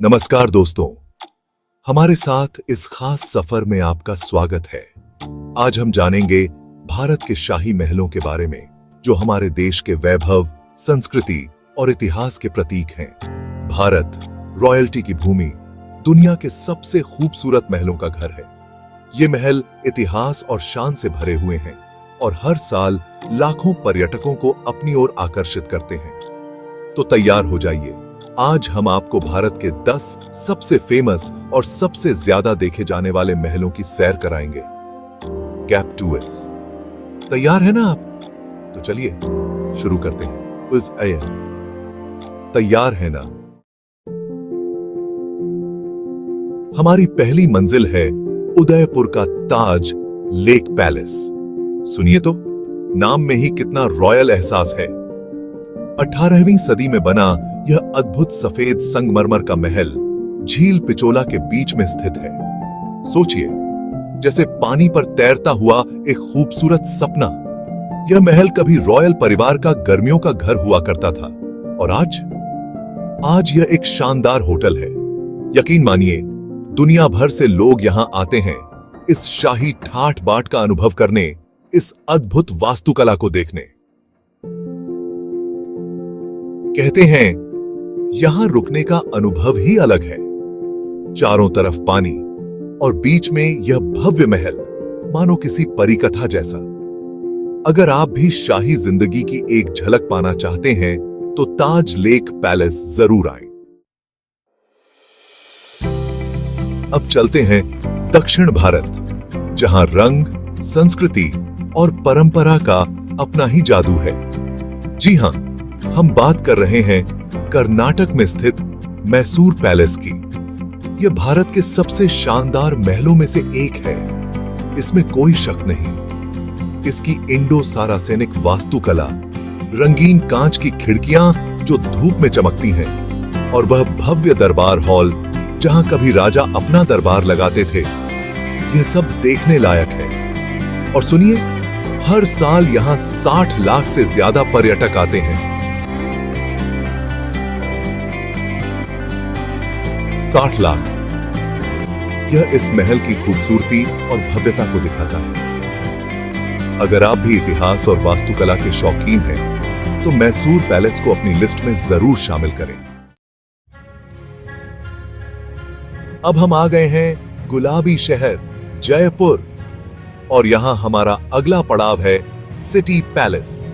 नमस्कार दोस्तों, हमारे साथ इस खास सफर में आपका स्वागत है। आज हम जानेंगे भारत के शाही महलों के बारे में, जो हमारे देश के वैभव, संस्कृति और इतिहास के प्रतीक हैं। भारत रॉयल्टी की भूमि, दुनिया के सबसे खूबसूरत महलों का घर है। ये महल इतिहास और शान से भरे हुए हैं और हर साल लाखों पर्यटकों को अपनी ओर आकर्षित करते हैं। तो तैयार हो जाइए, आज हम आपको भारत के 10 सबसे फेमस और सबसे ज्यादा देखे जाने वाले महलों की सैर कराएंगे। कैप टूर्स तैयार है ना आप? तो चलिए शुरू करते हैं। उस आया तैयार है ना? हमारी पहली मंजिल है उदयपुर का ताज लेक पैलेस। सुनिए तो, नाम में ही कितना रॉयल एहसास है। 18वीं सदी में बना यह अद्भुत सफेद संगमरमर का महल झील पिचोला के बीच में स्थित है। सोचिए, जैसे पानी पर तैरता हुआ एक खूबसूरत सपना। यह महल कभी रॉयल परिवार का गर्मियों का घर हुआ करता था और आज यह एक शानदार होटल है। यकीन मानिए, दुनिया भर से लोग यहां आते हैं इस शाही ठाठ बाट का अनुभव करने, इस अद्भुत वास्तुकला को देखने। कहते हैं यहां रुकने का अनुभव ही अलग है। चारों तरफ पानी और बीच में यह भव्य महल, मानो किसी परिकथा जैसा। अगर आप भी शाही जिंदगी की एक झलक पाना चाहते हैं तो ताज लेक पैलेस जरूर आएं। अब चलते हैं दक्षिण भारत, जहां रंग, संस्कृति और परंपरा का अपना ही जादू है। जी हां, हम बात कर रहे हैं कर्नाटक में स्थित मैसूर पैलेस की। यह भारत के सबसे शानदार महलों में से एक है, इसमें कोई शक नहीं। इसकी इंडो सारासेनिक वास्तुकला, रंगीन कांच की खिड़कियां जो धूप में चमकती हैं, और वह भव्य दरबार हॉल जहां कभी राजा अपना दरबार लगाते थे, यह सब देखने लायक है। और सुनिए, हर साल यहां 60 लाख से ज्यादा पर्यटक आते हैं। 60 लाख। यह इस महल की खूबसूरती और भव्यता को दिखाता है। अगर आप भी इतिहास और वास्तुकला के शौकीन हैं, तो मैसूर पैलेस को अपनी लिस्ट में जरूर शामिल करें। अब हम आ गए हैं गुलाबी शहर जयपुर, और यहां हमारा अगला पड़ाव है सिटी पैलेस।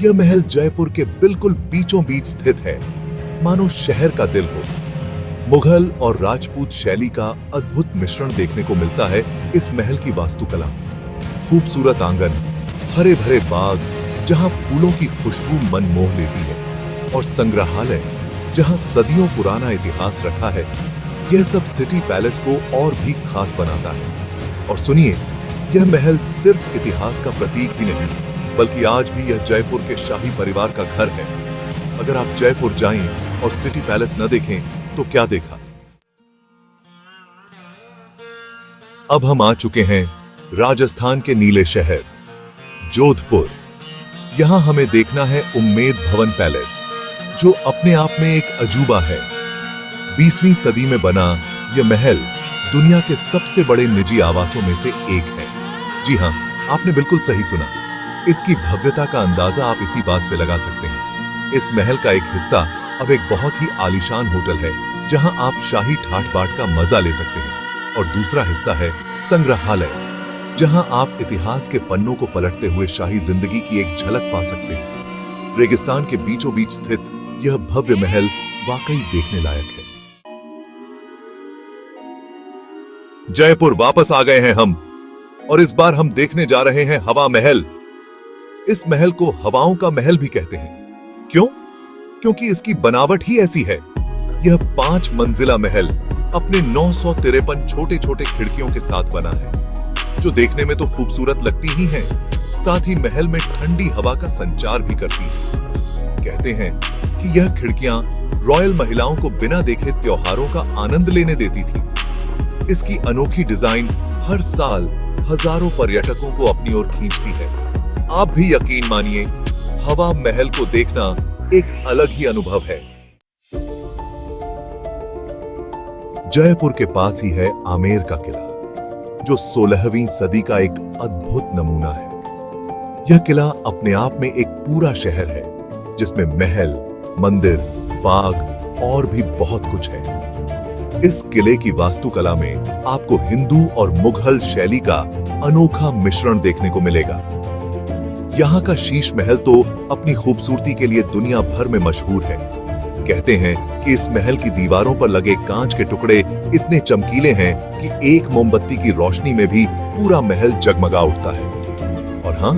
यह महल जयपुर के बिल्कुल बीचों बीच स्थित है, मानो शहर का दिल हो। मुगल और राजपूत शैली का अद्भुत मिश्रण देखने को मिलता है इस महल की वास्तुकला। खूबसूरत आंगन, हरे भरे बाग जहां फूलों की खुशबू मन मोह लेती है, और संग्रहालय जहां सदियों पुराना इतिहास रखा है, यह सब सिटी पैलेस को और भी खास बनाता है। और सुनिए, यह महल सिर्फ इतिहास का प्रतीक ही नहीं, बल्कि आज भी यह जयपुर के शाही परिवार का घर है। अगर आप जयपुर जाएं और सिटी पैलेस न देखें तो क्या देखा। अब हम आ चुके हैं राजस्थान के नीले शहर जोधपुर। यहां हमें देखना है उम्मेद भवन पैलेस, जो अपने आप में एक अजूबा है। 20वीं सदी में बना यह महल दुनिया के सबसे बड़े निजी आवासों में से एक है। जी हां, आपने बिल्कुल सही सुना। इसकी भव्यता का अंदाजा आप इसी बात से लगा सकते हैं। इस महल का एक हिस्सा अब एक बहुत ही आलीशान होटल है, जहां आप शाही ठाठ बाट का मजा ले सकते हैं, और दूसरा हिस्सा है संग्रहालय, जहां आप इतिहास के पन्नों को पलटते हुए शाही जिंदगी की एक झलक पा सकते हैं। रेगिस्तान के बीचों बीच स्थित यह भव्य महल वाकई देखने लायक है। जयपुर वापस आ गए हैं हम, और इस बार हम देखने जा रहे हैं हवा महल। इस महल को हवाओं का महल भी कहते हैं। क्यों? क्योंकि इसकी बनावट ही ऐसी है। यह 5 मंजिला महल अपने 953 छोटे छोटे खिड़कियों के साथ बना है, जो देखने में तो खूबसूरत लगती ही हैं, साथ ही महल में ठंडी हवा का संचार भी करती है। कहते हैं कि यह खिड़कियां रॉयल महिलाओं को बिना देखे त्योहारों का आनंद लेने देती थी। इसकी अनोखी डिजाइन हर साल हजारों पर्यटकों को अपनी ओर खींचती है। आप भी यकीन मानिए, हवा महल को देखना एक अलग ही अनुभव है। जयपुर के पास ही है आमेर का किला, जो 16वीं सदी का एक अद्भुत नमूना है। यह किला अपने आप में एक पूरा शहर है, जिसमें महल, मंदिर, बाग और भी बहुत कुछ है। इस किले की वास्तुकला में आपको हिंदू और मुगल शैली का अनोखा मिश्रण देखने को मिलेगा। यहाँ का शीश महल तो अपनी खूबसूरती के लिए दुनिया भर में मशहूर है। कहते हैं कि इस महल की दीवारों पर लगे कांच के टुकड़े इतने चमकीले हैं कि एक मोमबत्ती की रोशनी में भी पूरा महल जगमगा उठता है। और हां,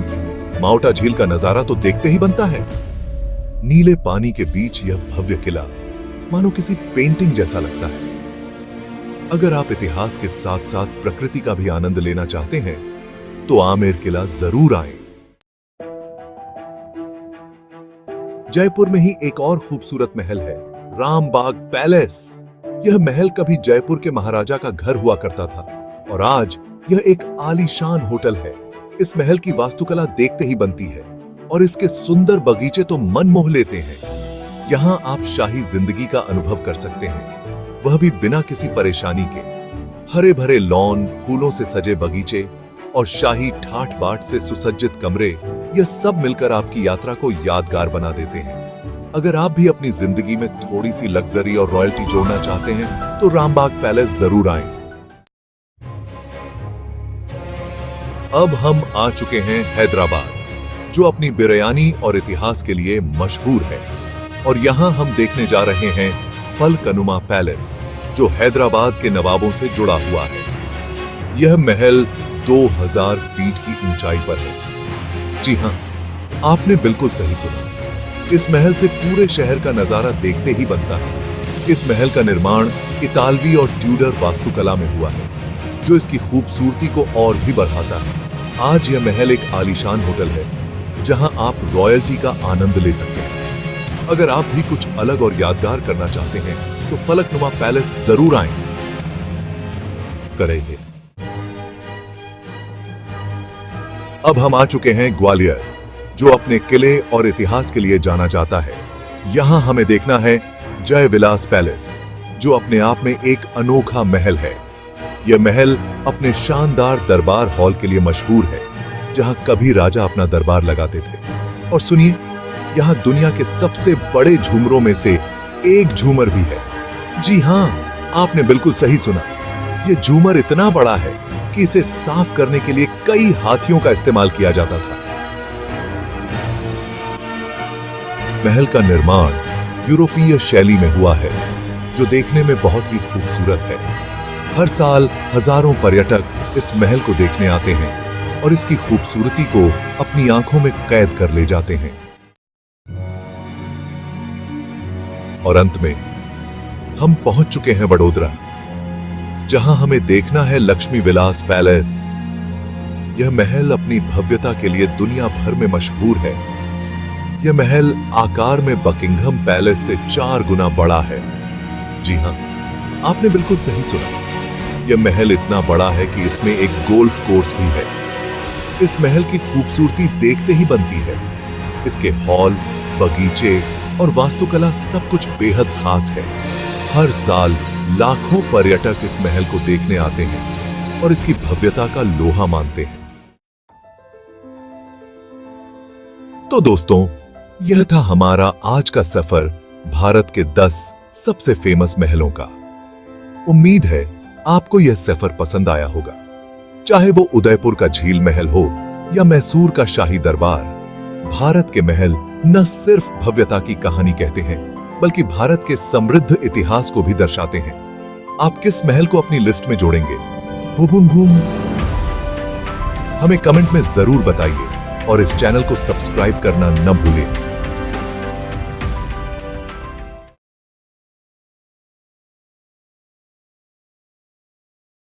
माउटा झील का नजारा तो देखते ही बनता है। नीले पानी के बीच यह भव्य किला मानो किसी पेंटिंग जैसा लगता है। अगर आप इतिहास के साथ साथ प्रकृति का भी आनंद लेना चाहते हैं तो आमेर किला जरूर आएं। जयपुर में ही एक और खूबसूरत महल है, रामबाग पैलेस। यह महल कभी जयपुर के महाराजा का घर हुआ करता था और आज यह एक आलीशान होटल है। इस महल की वास्तुकला देखते ही बनती है और इसके सुंदर बगीचे तो मन मोह लेते हैं। यहाँ आप शाही जिंदगी का अनुभव कर सकते हैं, वह भी बिना किसी परेशानी के। हरे भरे लॉन, फूलों से सजे बगीचे और शाही ठाठ बाट से सुसज्जित कमरे, यह सब मिलकर आपकी यात्रा को यादगार बना देते हैं। अगर आप भी अपनी जिंदगी में थोड़ी सी लग्जरी और रॉयल्टी जोड़ना चाहते हैं तो रामबाग पैलेस जरूर आएं। अब हम आ चुके हैं हैदराबाद, जो अपनी बिरयानी और इतिहास के लिए मशहूर है। और यहां हम देखने जा रहे हैं फलकनुमा पैलेस, जो हैदराबाद के नवाबों से जुड़ा हुआ है। यह महल 2000 फीट की ऊंचाई पर है। जी हां, आपने बिल्कुल सही सुना। इस महल से पूरे शहर का नजारा देखते ही बनता है। इस महल का निर्माण इतालवी और ट्यूडर वास्तुकला में हुआ है, जो इसकी खूबसूरती को और भी बढ़ाता है। आज यह महल एक आलीशान होटल है, जहां आप रॉयल्टी का आनंद ले सकते हैं। अगर आप भी कुछ अलग और यादगार करना चाहते हैं तो फलकनुमा पैलेस जरूर आएं। करेंगे। अब हम आ चुके हैं ग्वालियर, जो अपने किले और इतिहास के लिए जाना जाता है। यहां हमें देखना है जय विलास पैलेस, जो अपने आप में एक अनोखा महल है। यह महल अपने शानदार दरबार हॉल के लिए मशहूर है, जहां कभी राजा अपना दरबार लगाते थे। और सुनिए, यहां दुनिया के सबसे बड़े झूमरों में से एक झूमर भी है। जी हां, आपने बिल्कुल सही सुना। यह झूमर इतना बड़ा है कि इसे साफ करने के लिए कई हाथियों का इस्तेमाल किया जाता था। महल का निर्माण यूरोपीय शैली में हुआ है, जो देखने में बहुत ही खूबसूरत है। हर साल हजारों पर्यटक इस महल को देखने आते हैं और इसकी खूबसूरती को अपनी आंखों में कैद कर ले जाते हैं। और अंत में हम पहुंच चुके हैं वडोदरा, जहां हमें देखना है लक्ष्मी विलास पैलेस। यह महल अपनी भव्यता के लिए दुनिया भर में मशहूर है। यह महल आकार में बकिंघम पैलेस से 4 गुना बड़ा है। जी हां, आपने बिल्कुल सही सुना। यह महल इतना बड़ा है कि इसमें एक गोल्फ कोर्स भी है। इस महल की खूबसूरती देखते ही बनती है। इसके हॉल, बगीचे और वास्तुकला सब कुछ बेहद खास है। हर साल लाखों पर्यटक इस महल को देखने आते हैं और इसकी भव्यता का लोहा मानते हैं। तो दोस्तों, यह था हमारा आज का सफर भारत के 10 सबसे फेमस महलों का। उम्मीद है आपको यह सफर पसंद आया होगा। चाहे वो उदयपुर का झील महल हो या मैसूर का शाही दरबार, भारत के महल न सिर्फ भव्यता की कहानी कहते हैं, बल्कि भारत के समृद्ध इतिहास को भी दर्शाते हैं। आप किस महल को अपनी लिस्ट में जोड़ेंगे? हमें कमेंट में जरूर बताइए और इस चैनल को सब्सक्राइब करना न भूलें।